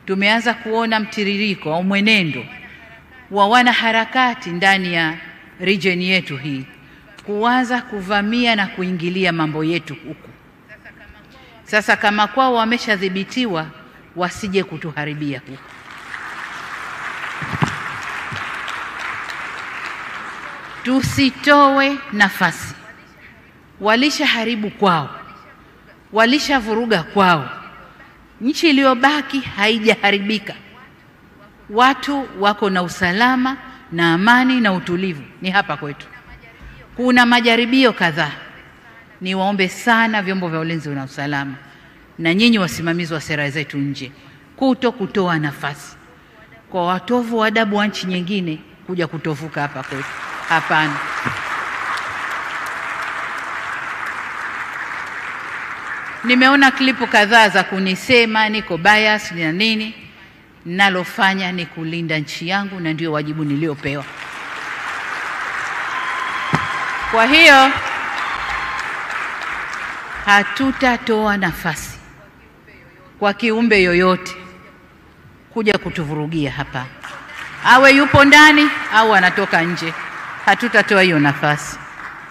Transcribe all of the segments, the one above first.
tumeanza kuona mtiririko au mwenendo wa wanaharakati ndani ya region yetu hii kuanza kuvamia na kuingilia mambo yetu huku. Sasa kama kwao wameshadhibitiwa, wasije kutuharibia huku. Tusitoe nafasi. Walishaharibu kwao, walishavuruga kwao. Nchi iliyobaki haijaharibika. Watu wako na usalama na amani na utulivu ni hapa kwetu. Kuna majaribio kadhaa. Niwaombe sana vyombo vya ulinzi na usalama na nyinyi wasimamizi wa sera zetu nje kutoa nafasi kwa watovu wa adabu wa nchi nyingine kuja kutovuka hapa kwetu. Hapana. Nimeona klipu kadhaa za kunisema niko bias na nini. Nalofanya ni kulinda nchi yangu na ndio wajibu niliopewa. Kwa hiyo hatutatoa nafasi kwa kiumbe yoyote kuja kutuvurugia hapa. Awe yupo ndani au anatoka nje. Hatutatoa hiyo nafasi.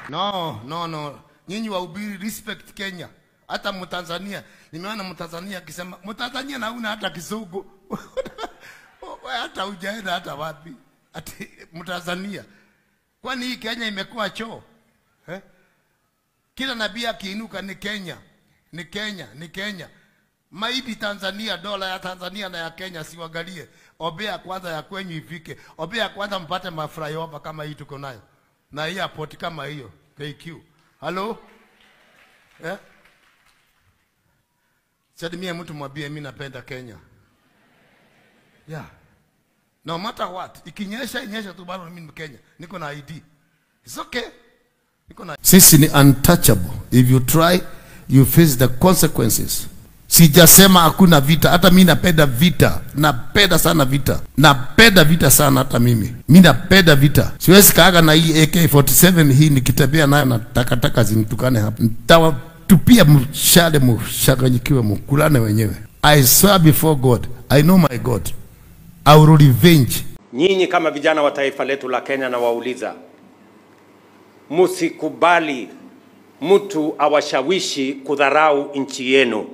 No. Nyinyi wahubiri respect Kenya. Hata Mtanzania, nimeona Mtanzania akisema Mtanzania na una hata Kizungu. Hata hujaenda hata wapi. Ati Mtanzania. Kwani hii Kenya imekuwa choo? Kila nabii akiinuka ni Kenya. Ni Kenya. Maidi Tanzania, dola ya Tanzania na ya Kenya siwagalie. Obea kwanza ya kwenyu ifike. Obea kwanza mpate maflyover kama hii tuko nayo. Na hii airport kama hiyo. KQ. Hello? Sadimia mtu mwambie mimi napenda Kenya. Yeah. No matter what. Ikinyesha tu bado mimi ni Kenya. Niko na ID. It's okay. Sisi ni untouchable. If you try, you face the consequences. Sijasema hakuna vita. Hata mimi napenda vita. Napenda sana vita. Napenda vita sana hata mimi. Mimi napenda vita. Siwezi kaaga na hii AK47 hii nikitembea nayo na takataka zinitukane hapa. Nitawatupia mshale mshaganyikiwe mkulane wenyewe. I swear before God. I know my God. I will revenge. Nyinyi kama vijana wa taifa letu la Kenya na wauliza, musikubali mtu awashawishi kudharau nchi yenu.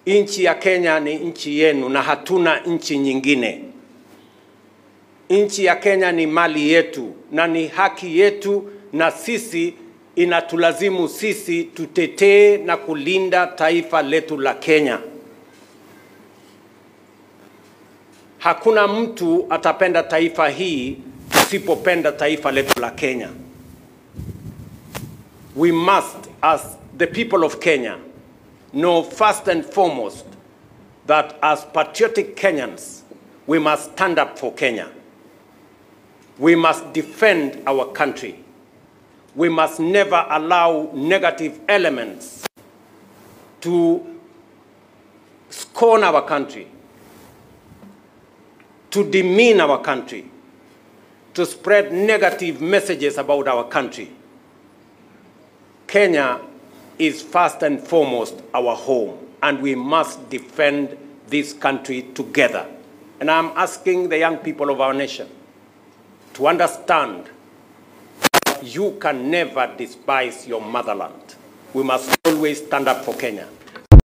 Nchi ya Kenya ni nchi yenu na hatuna nchi nyingine. Nchi ya Kenya ni mali yetu na ni haki yetu, na sisi inatulazimu sisi tutetee na kulinda taifa letu la Kenya. Hakuna mtu atapenda taifa hii usipopenda taifa letu la Kenya. We must, as the people of Kenya, know first and foremost that as patriotic Kenyans, we must stand up for Kenya. We must defend our country. We must never allow negative elements to scorn our country, to demean our country, to spread negative messages about our country. Kenya is first and foremost our home, and we must defend this country together. And I'm asking the young people of our nation to understand that you can never despise your motherland. We must always stand up for Kenya.